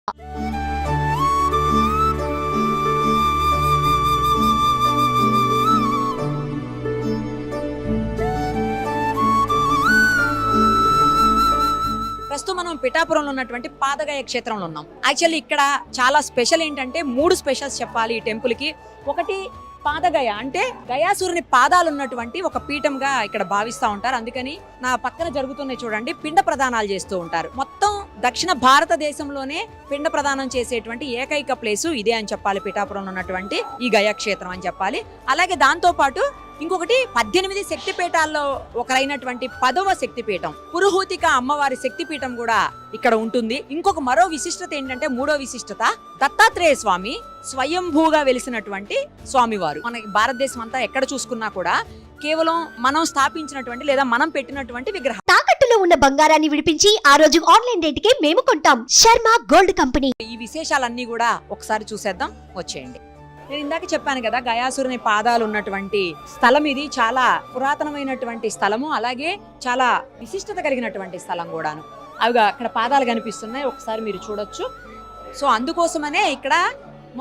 ప్రస్తుతం మనం పిఠాపురంలో ఉన్నటువంటి పాదగయ క్షేత్రంలో ఉన్నాం. యాక్చువల్లీ ఇక్కడ చాలా స్పెషల్ ఏంటంటే 3 స్పెషల్స్ చెప్పాలి ఈ టెంపుల్ కి. ఒకటి పాదగయ అంటే గయాసురుని పాదాలు ఉన్నటువంటి ఒక పీఠంగా ఇక్కడ భావిస్తూ ఉంటారు. అందుకని నా పక్కన జరుగుతున్నాయి చూడండి, పిండ ప్రదానాలు చేస్తూ ఉంటారు. మొత్తం దక్షిణ భారతదేశంలోనే పిండ ప్రదానం చేసేటువంటి ఏకైక ప్లేసు ఇదే అని చెప్పాలి, పిఠాపురంలో ఉన్నటువంటి ఈ గయా క్షేత్రం అని చెప్పాలి. అలాగే దాంతో పాటు ఇంకొకటి 18 శక్తిపీఠాల్లో ఒకరైనటువంటి 10వ శక్తిపీఠం పురుహూతిక అమ్మవారి శక్తిపీఠం కూడా ఇక్కడ ఉంటుంది. ఇంకొక మరో విశిష్టత ఏంటంటే, 3వ విశిష్టత దత్తాత్రేయ స్వామి స్వయంభూగా వెలిసినటువంటి స్వామివారు. మనకి భారతదేశం అంతా ఎక్కడ చూసుకున్నా కూడా కేవలం మనం స్థాపించినటువంటి లేదా మనం పెట్టినటువంటి విగ్రహం. తాకట్టులో ఉన్న బంగారాన్ని విడిపించి ఆ రోజు ఆన్లైన్ రేటుకే మేము కొంటాం. Sharma gold company. ఈ విశేషాలన్నీ కూడా ఒకసారి చూసేద్దాం, వచ్చేయండి. నేను ఇందాక చెప్పాను కదా, గయాసురుని పాదాలు ఉన్నటువంటి స్థలం ఇది. చాలా పురాతనమైనటువంటి స్థలము, అలాగే చాలా విశిష్టత కలిగినటువంటి స్థలం కూడాను. అవి అక్కడ పాదాలు కనిపిస్తున్నాయి, ఒకసారి మీరు చూడొచ్చు. సో అందుకోసమనే ఇక్కడ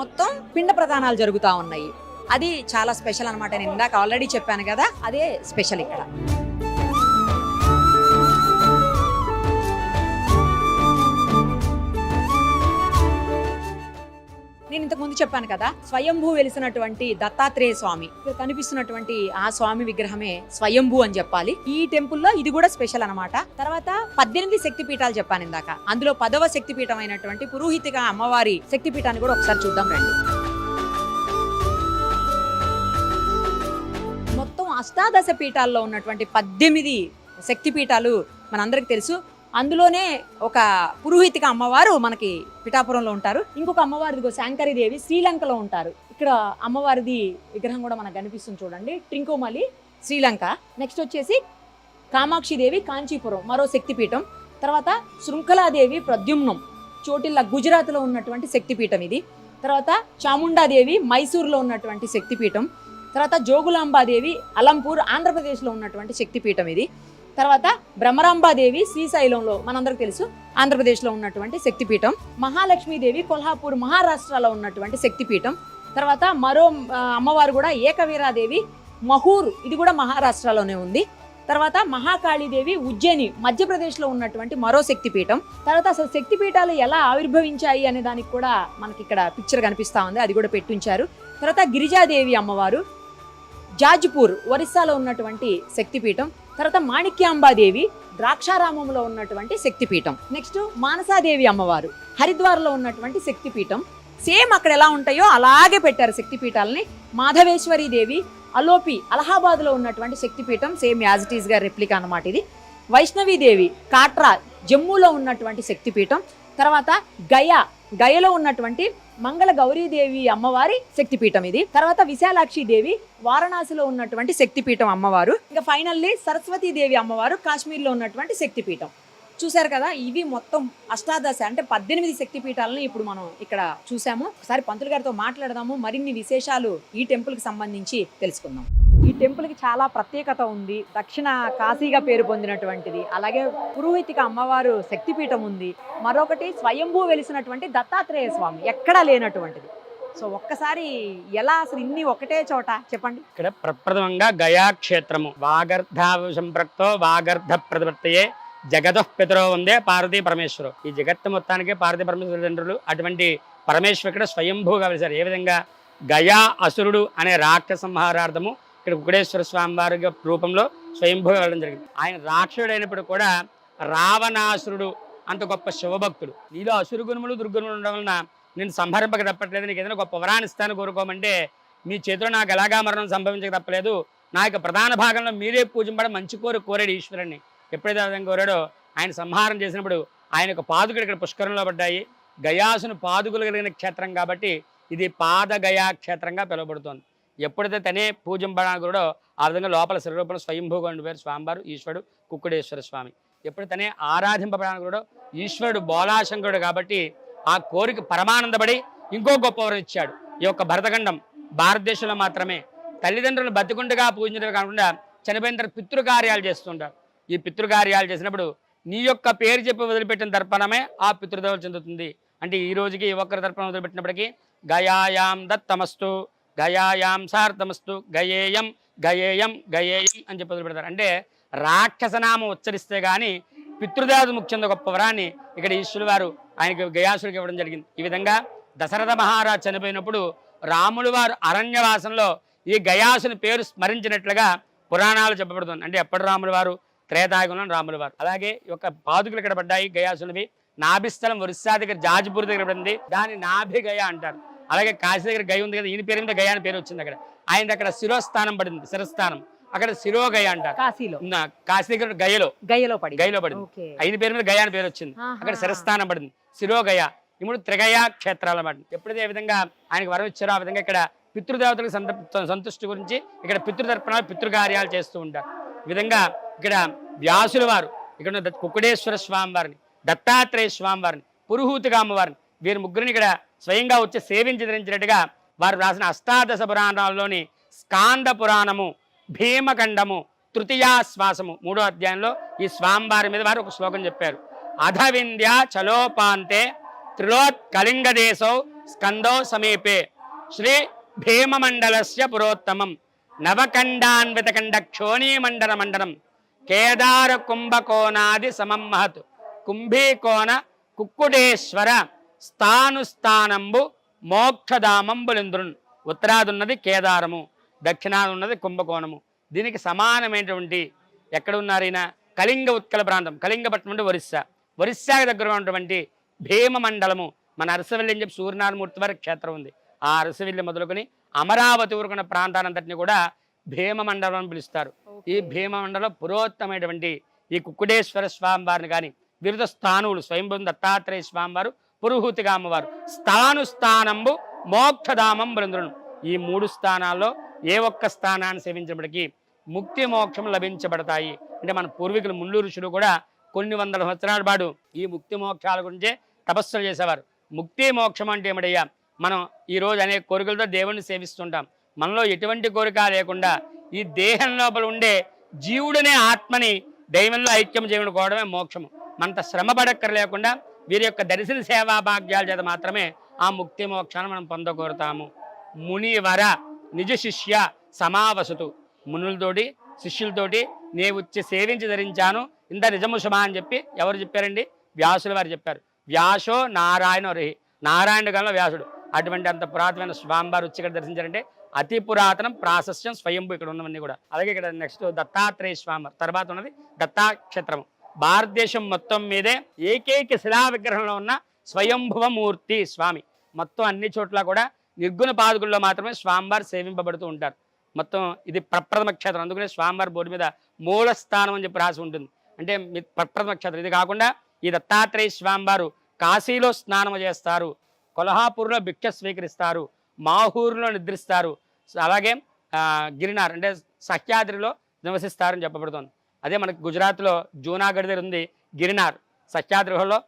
మొత్తం పిండ ప్రదానాలు జరుగుతూ ఉన్నాయి. అది చాలా స్పెషల్ అనమాట. నేను ఇందాక ఆల్రెడీ చెప్పాను కదా, అదే స్పెషల్ ఇక్కడ. నేను ఇంతకు ముందు చెప్పాను కదా, స్వయంభూ వెలిసినటువంటి దత్తాత్రేయ స్వామి, ఇక్కడ కనిపిస్తున్నటువంటి ఆ స్వామి విగ్రహమే స్వయంభూ అని చెప్పాలి. ఈ టెంపుల్లో ఇది కూడా స్పెషల్ అనమాట. తర్వాత 18 శక్తిపీఠాలు చెప్పాను ఇందాక, అందులో 10వ శక్తిపీఠం అయినటువంటి పురోహితిక అమ్మవారి శక్తిపీఠాన్ని కూడా ఒకసారి చూద్దాం రండి. మొత్తం అష్టాదశ పీఠాల్లో ఉన్నటువంటి 18 శక్తిపీఠాలు మనందరికి తెలుసు. అందులోనే ఒక పురోహితిక అమ్మవారు మనకి పిఠాపురంలో ఉంటారు. ఇంకొక అమ్మవారిది శాంకరీదేవి శ్రీలంకలో ఉంటారు. ఇక్కడ అమ్మవారిది విగ్రహం కూడా మనకు కనిపిస్తుంది చూడండి, ట్రింకోమలి శ్రీలంక. నెక్స్ట్ వచ్చేసి కామాక్షిదేవి కాంచీపురం మరో శక్తిపీఠం. తర్వాత శృంఖలాదేవి ప్రద్యుమ్నం చోటిల్ల గుజరాత్లో ఉన్నటువంటి శక్తిపీఠం ఇది. తర్వాత చాముండాదేవి మైసూర్లో ఉన్నటువంటి శక్తిపీఠం. తర్వాత జోగులాంబాదేవి అలంపూర్ ఆంధ్రప్రదేశ్లో ఉన్నటువంటి శక్తిపీఠం ఇది. తర్వాత బ్రహ్మరాంబాదేవి శ్రీశైలంలో మనందరికి తెలుసు ఆంధ్రప్రదేశ్లో ఉన్నటువంటి శక్తిపీఠం. మహాలక్ష్మీదేవి కొల్హాపూర్ మహారాష్ట్రలో ఉన్నటువంటి శక్తిపీఠం. తర్వాత మరో అమ్మవారు కూడా ఏకవీరాదేవి మహూర్, ఇది కూడా మహారాష్ట్రలోనే ఉంది. తర్వాత మహాకాళీదేవి ఉజ్జయిని మధ్యప్రదేశ్లో ఉన్నటువంటి మరో శక్తిపీఠం. తర్వాత అసలు శక్తిపీఠాలు ఎలా ఆవిర్భవించాయి అనే దానికి కూడా మనకి ఇక్కడ పిక్చర్ కనిపిస్తూ ఉంది, అది కూడా పెట్టుంచారు. తర్వాత గిరిజాదేవి అమ్మవారు జాజ్పూర్ ఒరిస్సాలో ఉన్నటువంటి శక్తిపీఠం. తర్వాత మాణిక్యాంబాదేవి ద్రాక్షారామంలో ఉన్నటువంటి శక్తిపీఠం. నెక్స్ట్ మానసాదేవి అమ్మవారు హరిద్వార్లో ఉన్నటువంటి శక్తిపీఠం. సేమ్ అక్కడ ఎలా ఉంటాయో అలాగే పెట్టారు శక్తిపీఠాలని. మాధవేశ్వరి దేవి అలోపి అలహాబాద్లో ఉన్నటువంటి శక్తిపీఠం, సేమ్ యాజ్ ఇట్ ఈస్ గా రెప్లికా అన్నమాట ఇది. వైష్ణవీదేవి కాట్రా జమ్మూలో ఉన్నటువంటి శక్తిపీఠం. తర్వాత గయలో ఉన్నటువంటి మంగళ గౌరీదేవి అమ్మవారి శక్తిపీఠం ఇది. తర్వాత విశాలాక్షి దేవి వారణాసిలో ఉన్నటువంటి శక్తిపీఠం అమ్మవారు. ఇంకా ఫైనల్లీ సరస్వతీదేవి అమ్మవారు కాశ్మీర్లో ఉన్నటువంటి శక్తిపీఠం. చూశారు కదా, ఇవి మొత్తం అష్టాదశ అంటే 18 శక్తిపీఠాలను ఇప్పుడు మనం ఇక్కడ చూసాము. ఒకసారి పంతులు గారితో మాట్లాడదాము, మరిన్ని విశేషాలు ఈ టెంపుల్ కి సంబంధించి తెలుసుకుందాం. ఈ టెంపుల్ కి చాలా ప్రత్యేకత ఉంది. దక్షిణ కాశీగా పేరు పొందినటువంటిది. అలాగే పురోహితిక అమ్మవారు శక్తిపీఠం ఉంది. మరొకటి స్వయంభూ వెలిసినటువంటి దత్తాత్రేయ స్వామి, ఎక్కడా లేనటువంటిది. సో ఒక్కసారి ఎలా అసలు ఇన్ని ఒకటే చోట చెప్పండి. ఇక్కడ ప్రప్రథమంగా గయా క్షేత్రము వాగర్ధ సంప్రక్తో వాగర్ధ ప్రతిపత్తయే జగతః పితరో వందే పార్వతీ పరమేశ్వరు. ఈ జగత్తు మొత్తానికి పార్వతీ పరమేశ్వర తండ్రులు అటువంటి పరమేశ్వరు ఇక్కడ స్వయంభూగా వెలిసారు. ఏ విధంగా గయా అసురుడు అనే రాక్షస సంహారార్థము ఇక్కడ కుకుడేశ్వర స్వామి వారి రూపంలో స్వయంభూగా వెళ్ళడం జరిగింది. ఆయన రాక్షసుడైనప్పుడు కూడా రావణాసురుడు అంత గొప్ప శివభక్తుడు. నీలో అసురు గుణములు దుర్గుణములు ఉండడం వలన నేను సంహరింపక తప్పట్లేదు, నీకు ఏదైనా గొప్ప వరాన్ని ఇస్తాను కోరుకోమంటే మీ చేతిలో నాకు ఎలాగా మరణం సంభవించక తప్పలేదు, నా యొక్క ప్రధాన భాగంలో మీరే పూజింపడం మంచి కోరాడు ఈశ్వరుని. ఎప్పుడైతే ఆ విధంగా కోరాడో ఆయన సంహారం చేసినప్పుడు ఆయన యొక్క పాదుకలు ఇక్కడ పుష్కరంలో పడ్డాయి. గయాసును పాదుకలు కలిగిన క్షేత్రం కాబట్టి ఇది పాదగయా క్షేత్రంగా పిలువబడుతోంది. ఎప్పుడైతే తనే పూజింపడానికి కూడా ఆ విధంగా లోపల శరీరూపంలో స్వయంభూగా ఉండిపోయారు స్వామివారు ఈశ్వరుడు కుక్కుడేశ్వర స్వామి. ఎప్పుడు తనే ఆరాధింపబడానికి కూడా ఈశ్వరుడు బోలాశంకరుడు కాబట్టి ఆ కోరిక పరమానందపడి ఇంకో గొప్ప వరం ఇచ్చాడు. ఈ యొక్క భరతఖండం భారతదేశంలో మాత్రమే తల్లిదండ్రులు బతికుండగా పూజించడం కాకుండా చనిపోయిన తర్వాత పితృకార్యాలు చేస్తుంటారు. ఈ పితృకార్యాలు చేసినప్పుడు నీ యొక్క పేరు చెప్పి వదిలిపెట్టిన తర్పణమే ఆ పితృదేవులు చెందుతుంది అంటే ఈ రోజుకి ఈ ఒక్కరి తరపున మొదలుపెట్టినప్పటికీ గయాయాం దత్తమస్తు, గయాయాం సార్థమస్తు, గయేయం గయేయం గయేయం అని చెప్పి మొదలు పెడతారు. అంటే రాక్షసనామం ఉచ్చరిస్తే కానీ పితృదేవత ముఖ్యంగా గొప్ప వరాన్ని ఇక్కడ ఈశ్వరుడు వారు ఆయనకి గయాసుడికి ఇవ్వడం జరిగింది. ఈ విధంగా దశరథ మహారాజు చనిపోయినప్పుడు రాములు వారు అరణ్యవాసంలో ఈ గయాసుని పేరు స్మరించినట్లుగా పురాణాలు చెప్పబడుతుంది. అంటే ఎప్పటి రాములు వారు? త్రేతాయుగంలో రాములు వారు. అలాగే ఈ యొక్క పాదుకలు ఇక్కడ పడ్డాయి గయాసునివి. నాభిస్థలం ఒరిస్సా దగ్గర జాజ్పూర్ దగ్గర పడింది, దాన్ని నాభి గయ అంటారు. అలాగే కాశీ దగ్గర గయ ఉంది కదా, ఈయన పేరు మీద గయ అని పేరు వచ్చింది. అక్కడ ఆయన అక్కడ శిరోస్థానం పడింది, శిరస్థానం, అక్కడ శిరోగయ అంటారు. కాశీలో, కాశీ దగ్గర గయలో పడింది, ఆయన పేరు మీద గయ అని పేరు వచ్చింది. అక్కడ శిరస్థానం పడింది, శిరోగయ. ఇప్పుడు త్రిగయ క్షేత్రాలు అన్నమాట. ఎప్పుడైతే ఏ విధంగా ఆయనకు వరం ఇచ్చారో ఆ విధంగా ఇక్కడ పితృదేవతలకు సంతుష్టి గురించి ఇక్కడ పితృతర్పణాలు పితృకార్యాలు చేస్తూ ఉంటారు. ఈ విధంగా ఇక్కడ వ్యాసుల వారు ఇక్కడ కుక్కుడేశ్వర స్వామి వారిని, దత్తాత్రేయ స్వామి వారిని, పురుహూతిగా అమ్మవారిని, వీరి ముగ్గురిని ఇక్కడ స్వయంగా వచ్చి సేవించి ధరించినట్టుగా వారు రాసిన అష్టాదశ పురాణాల్లోని స్కాంద పురాణము, భీమఖండము, తృతీయాశ్వాసము 3వ అధ్యాయంలో ఈ స్వామివారి మీద వారు ఒక శ్లోకం చెప్పారు. అధవింధ్య చలోపాంతే త్రిలోత్కలింగదేశౌ స్కందో సమీపే శ్రీ భీమమండలస్య పురోత్తమం నవకండాన్వితకండ క్షోణీమండల మండలం కేదార కుంభకోణాది సమం మహత్ కుంభీకోణ కుక్కుడేశ్వర స్థానుస్థానంబు మోక్షధామంబులింద్రున్. ఉత్తరాదున్నది కేదారము, దక్షిణాదున్నది కుంభకోణము. దీనికి సమానమైనటువంటి ఎక్కడ ఉన్నారు ఈయన? కళింగ ఉత్కల ప్రాంతం, కళింగపట్నం అంటే ఒరిస్సా, ఒరిస్సాకి దగ్గర ఉన్నటువంటి భీమమండలము. మన అరసవల్లి అని చెప్పి సూర్యనారాయణమూర్తి వారి క్షేత్రం ఉంది. ఆ అరసవల్లి మొదలుకొని అమరావతి ఊరుకున్న ప్రాంతానంతటిని కూడా భీమమండలం అని పిలుస్తారు. ఈ భీమమండలం పురోత్తమైనటువంటి ఈ కుక్కుడేశ్వర స్వామి వారిని కానీ వివిధ స్థానువులు స్వయంభూ దత్తాత్రేయ స్వామి వారు, పురుహూతిగా అమ్మవారు, స్థానంబు మోక్షధామం బృంద్రును. ఈ 3 స్థానాల్లో ఏ ఒక్క స్థానాన్ని సేవించినప్పటికీ ముక్తి మోక్షం లభించబడతాయి. అంటే మన పూర్వీకులు ముళ్ళు ఋషులు కూడా కొన్ని వందల సంవత్సరాల పాటు ఈ ముక్తి మోక్షాల గురించే తపస్సులు చేసేవారు. ముక్తి మోక్షం అంటే ఏమిటయ్యా? మనం ఈరోజు అనేక కోరికలతో దేవుణ్ణి సేవిస్తుంటాం. మనలో ఎటువంటి కోరిక లేకుండా ఈ దేహం లోపల ఉండే జీవుడనే ఆత్మని దైవంలో ఐక్యం చేయడం మోక్షము. మనంత శ్రమ పడక్కర లేకుండా వీరి యొక్క దర్శన సేవా భాగ్యాల చేత మాత్రమే ఆ ముక్తి మోక్షాన్ని మనం పొందకోరుతాము. మునివర నిజ శిష్య సమావసతు. మునులతోటి శిష్యులతోటి నే వచ్చి సేవించి ధరించాను ఇంత నిజము సుమా అని చెప్పి ఎవరు చెప్పారండి? వ్యాసుల వారు చెప్పారు. వ్యాసో నారాయణ రే, నారాయణ గల వ్యాసుడు. అటువంటి అంత పురాతనమైన స్వామివారు వచ్చి ఇక్కడ దర్శించారంటే అతి పురాతనం, ప్రాశస్యం, స్వయంభూ ఇక్కడ ఉన్నవన్నీ కూడా. అలాగే ఇక్కడ నెక్స్ట్ దత్తాత్రేయ స్వామి, తర్వాత ఉన్నది దత్తాక్షేత్రము. భారతదేశం మొత్తం మీదే ఏకైక శిలా విగ్రహంలో ఉన్న స్వయంభువ మూర్తి స్వామి. మొత్తం అన్ని చోట్ల కూడా నిర్గుణ పాదుకుల్లో మాత్రమే స్వామివారు సేవింపబడుతూ ఉంటారు. మొత్తం ఇది ప్రప్రథమ క్షేత్రం, అందుకనే స్వామివారి బోర్డు మీద మూల స్థానం అని చెప్పి రాసి ఉంటుంది. అంటే ప్రప్రథమ క్షేత్రం. ఇది కాకుండా ఈ దత్తాత్రేయ స్వామివారు కాశీలో స్నానం చేస్తారు, కొల్హాపూర్లో భిక్ష స్వీకరిస్తారు, మాహూరులో నిద్రిస్తారు, అలాగే గిరినార్ అంటే సహ్యాద్రిలో నివసిస్తారని చెప్పబడుతుంది. అదే మనకి గుజరాత్లో జూనాగఢ్ దగ్గర ఉంది గిరినార్, సహ్యాద్రిలో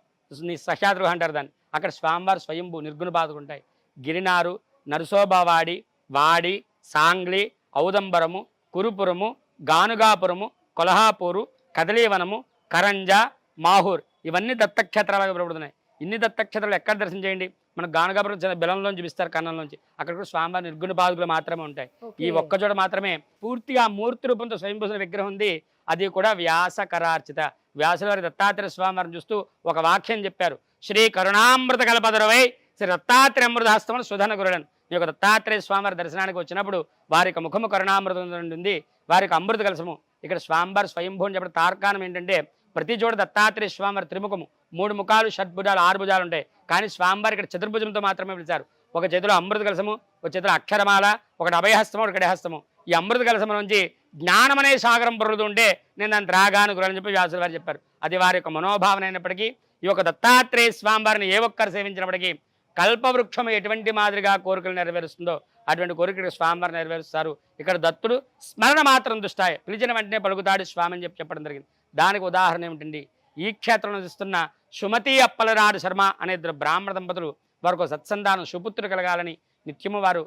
సహ్యాద్రి అంటారు దాన్ని. అక్కడ స్వామివారు స్వయంభూ నిర్గుణ బాధలు ఉంటాయి. గిరినారు, నరసోబావాడి, వాడి, సాంగ్లీ, ఔదంబరము, కురుపురము, గానుగాపురము, కొల్హాపూరు, కదలీవనము, కరంజా, మాహూర్ ఇవన్నీ దత్తక్షేత్రాలుగా పిలువబడుతున్నాయి. ఇన్ని దత్తక్షేత్రాలు ఎక్కడ దర్శనం చేయండి? మనకు గానుగాపురం చిన్న బెలంలోంచి చూపిస్తారు, కన్నంలోంచి. అక్కడ కూడా స్వామివారి నిర్గుణ పాదుకులు మాత్రమే ఉంటాయి. ఈ ఒక్కచోట మాత్రమే పూర్తిగా మూర్తి రూపంతో స్వయంభూసిన విగ్రహం ఉంది. అది కూడా వ్యాసకరార్చిత. వ్యాసుల వారి దత్తాత్రేయ స్వామివారిని చూస్తూ ఒక వాక్యం చెప్పారు. శ్రీ కరుణామృత కల్పతరువై శ్రీ దత్తాత్రేయ అమృతహస్తమును సుధన గురుడన్. ఈ యొక్క దత్తాత్రేయ స్వామివారి దర్శనానికి వచ్చినప్పుడు వారికి ముఖము కరుణామృతం ఉంది, వారికి అమృత కలసము. ఇక్కడ స్వామివారి స్వయంభూ అని చెప్పడం తార్కాణం ఏంటంటే ప్రతి చోట దత్తాత్రేయ స్వామివారి త్రిముఖము, 3 ముఖాలు, షడ్భుజాలు, 6 భుజాలు ఉంటాయి. కానీ స్వామివారి ఇక్కడ చతుర్భుజంతో మాత్రమే పిలిచారు. ఒక చేతిలో అమృత కలసము, ఒక చేతిలో అక్షరమాల, ఒకటి అభయహస్తము, ఒకటి హస్తము. ఈ అమృత కలసము నుంచి జ్ఞానం అనే సాగరం పొరులుతుంటే నేను దాన్ని త్రాగాను గురని చెప్పి వ్యాసుల వారు చెప్పారు. అది వారి యొక్క మనోభావన అయినప్పటికీ ఈ యొక్క దత్తాత్రేయ స్వామివారిని ఏ ఒక్కరు సేవించినప్పటికీ కల్పవృక్షము ఎటువంటి మాదిరిగా కోరికలు నెరవేరుస్తుందో అటువంటి కోరికలు స్వామివారు నెరవేరుస్తారు. ఇక్కడ దత్తుడు స్మరణ మాత్రం దుష్టాయ, పిలిచిన వెంటనే పలుకుతాడు స్వామి అని చెప్పడం జరిగింది. దానికి ఉదాహరణ ఏమిటండి? ఈ క్షేత్రంలో చూస్తున్న సుమతి అప్పలరాడు శర్మ అనే 2 బ్రాహ్మణ దంపతులు వారికి సత్సంతానం, సుపుత్రుడు కలగాలని నిత్యము వారు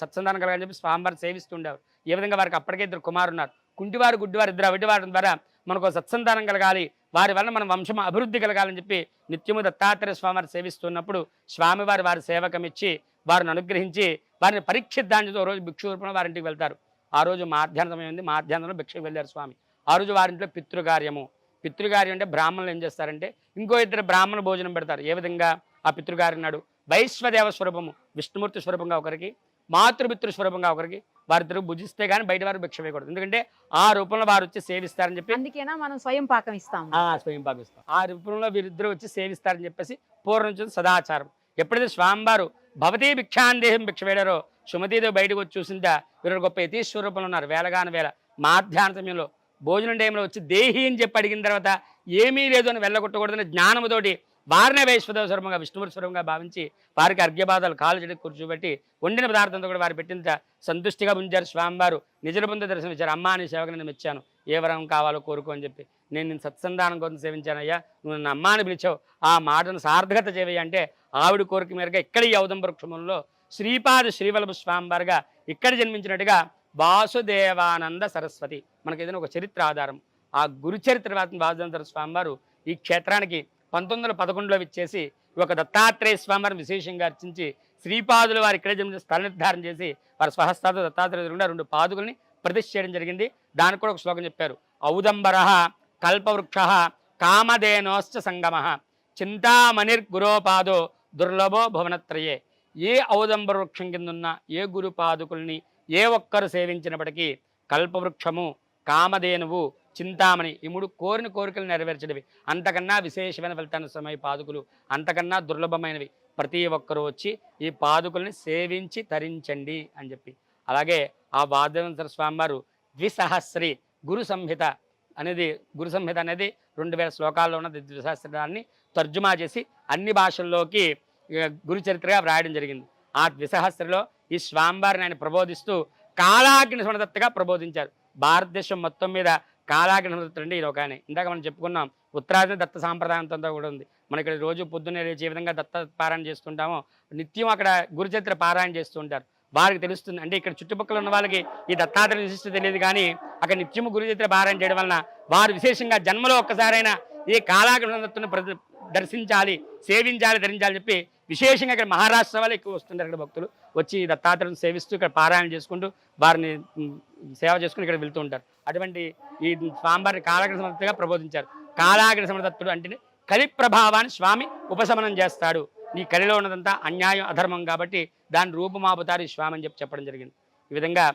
సత్సంతానం కలగాలని చెప్పి స్వామివారు సేవిస్తుండేవారు. ఏ విధంగా వారికి అప్పటికే 2 కుమారులు ఉన్నారు. కుంటివారు, గుడ్డివారు, 2 అవిటివారి ద్వారా మనకు సత్సంతానం కలగాలి, వారి వల్ల మన వంశం అభివృద్ధి కలగాలని చెప్పి నిత్యము దత్తాత్రేయ స్వామివారిని సేవిస్తున్నప్పుడు స్వామివారి వారి సేవకమిచ్చి వారిని అనుగ్రహించి వారిని పరీక్షిద్దాంతో రోజు భిక్షు రూపంలో వారింటికి వెళ్తారు. ఆ రోజు మాధ్యాహ్న సమయం ఉంది, మాధ్యాహ్నంలో భిక్షకు వెళ్ళారు స్వామి. ఆ రోజు వారింట్లో పితృకార్యము. పితృకార్యం అంటే బ్రాహ్మణులు ఏం చేస్తారంటే ఇంకో ఇద్దరు బ్రాహ్మణ భోజనం పెడతారు. ఏ విధంగా ఆ పితృకార్యం నాడు వైశ్వదేవ స్వరూపము విష్ణుమూర్తి స్వరూపంగా ఒకరికి, మాతృపితృ స్వరూపంగా ఒకరికి వారిద్దరు భుజిస్తే కానీ బయట వారు భిక్ష వేయకూడదు. ఎందుకంటే ఆ రూపంలో వారు వచ్చి సేవిస్తారని చెప్పి అందుకేనా మనం స్వయం పాకం ఇస్తాం. స్వయం పాకిస్తాం. ఆ రూపంలో వీరిద్దరూ వచ్చి సేవిస్తారని చెప్పేసి పూర్వం నుంచి సదాచారం. ఎప్పుడైతే స్వామివారు భవతీ భిక్షాందేహం భిక్ష వేడారో సుమతీదేవి బయటకు వచ్చి చూసిందా వీరు గొప్ప యతీశ్వర రూపంలో ఉన్నారు. వేలగాన వేల మాధ్యాహ్న సమయంలో భోజనం టైంలో వచ్చి దేహి అని చెప్పి అడిగిన తర్వాత ఏమీ లేదు అని వెళ్ళగొట్టకూడదని జ్ఞానముతోటి వారినే వైశ్వదేవ స్వరూపంగా విష్ణుమూర్తి స్వరూపంగా భావించి వారికి అర్ఘ్యబాధాలు కాలు చెడు కూర్చోబెట్టి వండిన పదార్థంతో కూడా వారు పెట్టిన సంతుష్టిగా ఉంచారు. స్వామివారు నిజరబంధ దర్శనం ఇచ్చారు. అమ్మా అని సేవకు నేను మెచ్చాను, ఏ వరం కావాలో కోరుకో అని చెప్పి. నేను సత్సంధానం కోసం సేవించానయ్యా, నువ్వు నన్ను అమ్మాని పిలిచావు, ఆ మాటను సార్థకత చేయవయ్యా అంటే ఆవిడ కోరిక మేరగా ఇక్కడ ఈ ఔదంబర వృక్షంలో శ్రీపాద శ్రీవల్లభ స్వామివారుగా ఇక్కడ జన్మించినట్టుగా వాసుదేవానంద సరస్వతి మనకి ఏదైనా ఒక చరిత్ర ఆధారం. ఆ గురు చరిత్ర వాసుదేవానంద స్వామివారు ఈ క్షేత్రానికి 1911లో విచ్చేసి ఒక దత్తాత్రేయ స్వామివారిని విశేషంగా అర్చించి శ్రీపాదులు వారు ఇక్కడే జన్మించి స్థల నిర్ధారణ చేసి వారి స్వహస్తాతో దత్తాత్రేయ 2 పాదుకుల్ని ప్రతిష్ఠ చేయడం జరిగింది. దానికి కూడా ఒక శ్లోకం చెప్పారు. ఔదంబర కల్పవృక్ష కామధేనోశ్చ సంగమ చింతామణిర్గురోపాదో దుర్లభో భువనత్రయే. ఏ ఔదంబర వృక్షం కింద ఉన్న ఏ గురు పాదుకుల్ని ఏ ఒక్కరు సేవించినప్పటికీ కల్పవృక్షము, కామధేనువు, చింతామణి ఈ 3 కోరిన కోరికలు నెరవేర్చడవి. అంతకన్నా విశేషమైన ఫలితాన్ని సమయ పాదుకులు, అంతకన్నా దుర్లభమైనవి. ప్రతి ఒక్కరూ వచ్చి ఈ పాదుకుల్ని సేవించి తరించండి అని చెప్పి. అలాగే ఆ వాసుదేవేంద్ర స్వామివారు ద్విసహస్రి గురు సంహిత అనేది 2000 శ్లోకాల్లో ఉన్న ద్విసహస్రాన్ని తర్జుమా చేసి అన్ని భాషల్లోకి గురు చరిత్రగా వ్రాయడం జరిగింది. ఆ ద్విసహస్రిలో ఈ స్వామివారిని ఆయన ప్రబోధిస్తూ కాలాగ్ని సమదత్తగా ప్రబోధించారు. భారతదేశం మొత్తం మీద కాలాగ్ని సమదత్తుడు అంటే ఇది ఒక ఆయన. ఇందాక మనం చెప్పుకున్నాం ఉత్తరాది దత్త సాంప్రదాయంతో కూడా ఉంది. మన ఇక్కడ రోజు పొద్దున్నే లేచి ఏ విధంగా దత్త పారాయణ చేస్తుంటామో నిత్యం అక్కడ గురు చరిత్ర పారాయణ చేస్తూ ఉంటారు. వారికి తెలుస్తుంది. అంటే ఇక్కడ చుట్టుపక్కల ఉన్న వాళ్ళకి ఈ దత్తాత్రేయ విశిష్టత తెలియదు, కానీ అక్కడ నిత్యము గురు చరిత్ర పారాయణ చేయడం వలన వారు విశేషంగా జన్మలో ఒక్కసారైనా ఈ కాలాగ్ని దత్తుని దర్శించాలి, సేవించాలి, ధరించాలని చెప్పి విశేషంగా ఇక్కడ మహారాష్ట్ర వాళ్ళు ఎక్కువ వస్తుంటారు. ఇక్కడ భక్తులు వచ్చి దత్తాత్రేయుని సేవిస్తూ ఇక్కడ పారాయణ చేసుకుంటూ వారిని సేవ చేసుకుని ఇక్కడ వెళ్తూ ఉంటారు. అటువంటి ఈ స్వామివారిని కాలాగ్ని సమర్థగా ప్రబోధించారు. కాలాగ్ని సమర్థత్తుడు అంటే కలి ప్రభావాన్ని స్వామి ఉపశమనం చేస్తాడు. ఈ కలిలో ఉన్నదంతా అన్యాయం, అధర్మం కాబట్టి దాని రూపమాపుతారు ఈ స్వామి అని చెప్పడం జరిగింది. ఈ విధంగా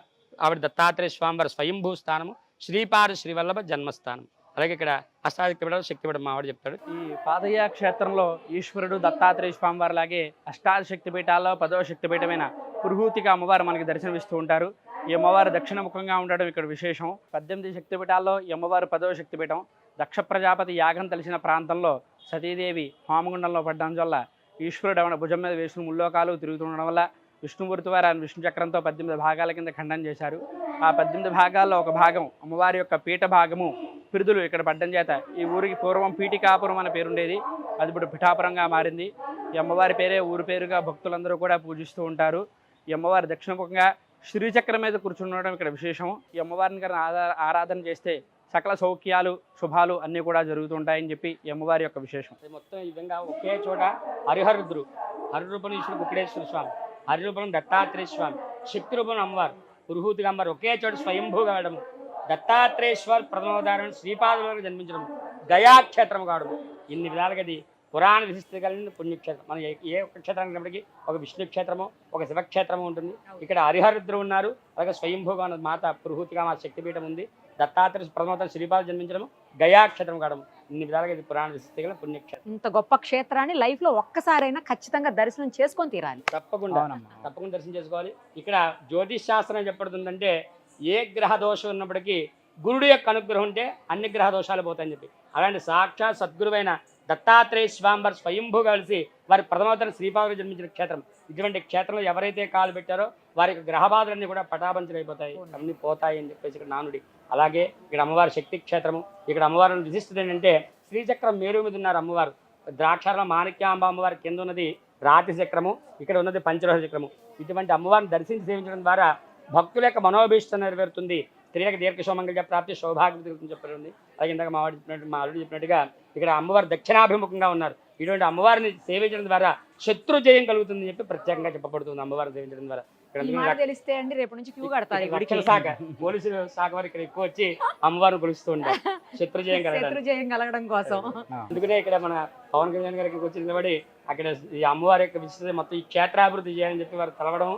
ఆవిడ దత్తాత్రేయ స్వామివారి స్వయంభూ స్థానము, శ్రీపాద శ్రీవల్లభ జన్మస్థానం. అలాగే ఇక్కడ అష్టాశక్తిపీఠాలు శక్తిపీఠం మావాడు చెప్తాడు. ఈ పాదయ్య క్షేత్రంలో ఈశ్వరుడు దత్తాత్రేయ స్వామివారి లాగే అష్టాశక్తిపీఠాల్లో 10వ శక్తిపీఠమైన పురుహూతిక అమ్మవారు మనకి దర్శనమిస్తూ ఉంటారు. ఈ అమ్మవారు దక్షిణముఖంగా ఉండడం ఇక్కడ విశేషం. 18 శక్తిపీఠాల్లో ఈ అమ్మవారు 10వ శక్తిపీఠం. దక్ష ప్రజాపతి యాగం తెలిసిన ప్రాంతంలో సతీదేవి హోమగుండంలో పడ్డం వల్ల ఈశ్వరుడు ఆవిడ భుజం మీద వేసుకుని ముల్లోకాలు తిరుగుతుండడం వల్ల విష్ణుమూర్తి వారు ఆయన విష్ణు చక్రంతో 18 భాగాల కింద ఖండన చేశారు. ఆ 18 భాగాల్లో ఒక భాగం అమ్మవారి యొక్క పీఠ భాగము పిరుదులు ఇక్కడ పడ్డం చేత ఈ ఊరికి పూర్వం పీఠికాపురం అనే పేరుండేది, అది ఇప్పుడు పిఠాపురంగా మారింది. ఈ అమ్మవారి పేరే ఊరి పేరుగా భక్తులందరూ కూడా పూజిస్తూ ఉంటారు. ఈ అమ్మవారి దక్షిణముఖంగా శ్రీచక్రం మీద కూర్చుండడం ఇక్కడ విశేషం. ఈ అమ్మవారిని కనుక ఆరాధన చేస్తే సకల సౌఖ్యాలు శుభాలు అన్నీ కూడా జరుగుతుంటాయని చెప్పి ఈ అమ్మవారి యొక్క విశేషం. మొత్తం ఈ విధంగా ఒకే చోట హరిహరుద్రు, హరిరూపం ఈశ్వరుడు గుక్కడేశ్వర స్వామి, హరిరూపం దత్తాత్రేయ స్వామి, శక్తి రూపం అమ్మవారు, పురుహూతిక అమ్మవారు ఒకే చోట స్వయంభూగా వేయడము, దత్తాత్రేశ్వర్ ప్రథమోదాహరణ శ్రీపాదులకు జన్మించడం, గయాక్షేత్రం కావడం, ఇన్ని విధాలుగా అది పురాణ విశిష్టత కలిగిన పుణ్యక్షేత్రం. మనం ఏ ఒక్క క్షేత్రానికి ఉన్నప్పటికీ ఒక విష్ణు క్షేత్రము, ఒక శివక్షేత్రము ఉంటుంది. ఇక్కడ హరిహరుద్రు ఉన్నారు, అలాగే స్వయంభూగా ఉన్న మాత పురుహూతిగా మా శక్తిపీఠం ఉంది. దత్తాత్రేయ ప్రథమోదాహరణ శ్రీపాదు జన్మించడం, గయాక్షేత్రం కావడం, ఇన్ని విధాలుగా ఇది పురాణ విశిష్టత కలిగిన పుణ్యక్షేత్రం. ఇంత గొప్ప క్షేత్రాన్ని లైఫ్ లో ఒక్కసారైనా ఖచ్చితంగా దర్శనం చేసుకొని తీరాలి. తప్పకుండా దర్శనం చేసుకోవాలి. ఇక్కడ జ్యోతిష్ శాస్త్రం చెప్పడుతుందంటే ఏ గ్రహ దోషం ఉన్నప్పటికీ గురుడు యొక్క అనుగ్రహం ఉంటే అన్ని గ్రహ దోషాలు పోతాయని చెప్పి. అలాంటి సాక్షాత్ సద్గురువైన దత్తాత్రేయ స్వామివారు స్వయంభూగా కలిసి వారి ప్రథమోత్తర శ్రీపాదులు జన్మించిన క్షేత్రం. ఇటువంటి క్షేత్రంలో ఎవరైతే కాలు పెట్టారో వారి యొక్క గ్రహ బాధలన్నీ కూడా పటాపంచలైపోతాయి, అన్ని పోతాయి అని చెప్పేసి ఇక్కడ నానుడి. అలాగే ఇక్కడ అమ్మవారి శక్తి క్షేత్రము. ఇక్కడ అమ్మవారి విశిష్టత ఏంటంటే శ్రీచక్రం మేరు మీద ఉన్నారు అమ్మవారు. ద్రాక్షారం మాణిక్యాంబ అమ్మవారి కింద ఉన్నది రాతి చక్రము, ఇక్కడ ఉన్నది పంచలోహ చక్రము. ఇటువంటి అమ్మవారిని దర్శించి సేవించడం ద్వారా భక్తుల యొక్క మనోభీష్టం నెరవేరుతుంది, స్త్రీలకు దీర్ఘశోమంగళ ప్రాప్తి సౌభాగ్యం తిరుగుతుంది చెప్పారండి. అలాగే ఇందాక మా వాడు చెప్పినట్టు, మా అల్లుడు చెప్పినట్టుగా ఇక్కడ అమ్మవారు దక్షిణాభిముఖంగా ఉన్నారు. ఇటువంటి అమ్మవారిని సేవించడం ద్వారా శత్రు జయం కలుగుతుందని చెప్పి ప్రత్యేకంగా చెప్పబడుతుంది అమ్మవారిని సేవించడం ద్వారా. ఇక్కడ ఈ మాట తెలిస్తే అండి రేపు నుంచి క్యూ కడతారు ఈ గుడికి. రక్షణ శాఖ పోలీసు శాఖ వారు ఇక్కడ ఎక్కువ వచ్చి అమ్మవారిని కొలుస్తూ ఉంటారు శత్రు జయం శత్రు కలగడానికి. జయం కలగడం కోసం. అందుకనే ఇక్కడ మన పవన్ కళ్యాణ్ గారికి వచ్చి నిలబడి అక్కడ ఈ అమ్మవారి యొక్క విశిష్టత మొత్తం ఈ క్షేత్రాభివృద్ధి చేయాలని చెప్పి వారు తలవడం,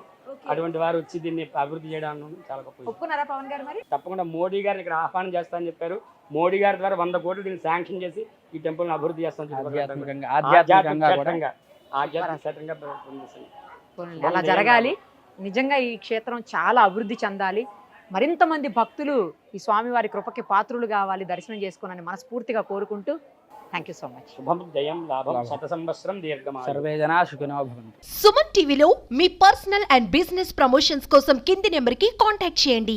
అటువంటి వారు వచ్చి దీన్ని అభివృద్ధి చేయడం చాలా గొప్ప విషయం. ఒప్పుకున్నారా పవన్ గారు మరి? తప్పకుండా మోడీ గారిని ఇక్కడ ఆహ్వానం చేస్తానని చెప్పారు. మోడీ గారి ద్వారా 100 కోట్లు దీన్ని శాంక్షన్ చేసి ఈ టెంపుల్ ని అభివృద్ధి చేస్తామని ఆధ్యాత్మికంగా ఆధ్యాత్మికంగా పోనీలే, అలా జరగాలి. నిజంగా ఈ క్షేత్రం చాలా అభివృద్ధి చెందాలి. మరింత మంది భక్తులు ఈ స్వామివారి కృపకి పాత్రులు కావాలి, దర్శనం చేసుకోవాలని మనస్ఫూర్తిగా కోరుకుంటూ థ్యాంక్ యూ సో మచ్. శుభం జయం లాభం శత సంవత్సరం దీర్ఘమాయు. సర్వే జనా సుఖినో భవంతు. సుమన్ టీవీలో మీ పర్సనల్ అండ్ బిజినెస్ ప్రమోషన్స్ కోసం కింది నెంబర్కి కాంటాక్ట్ చేయండి.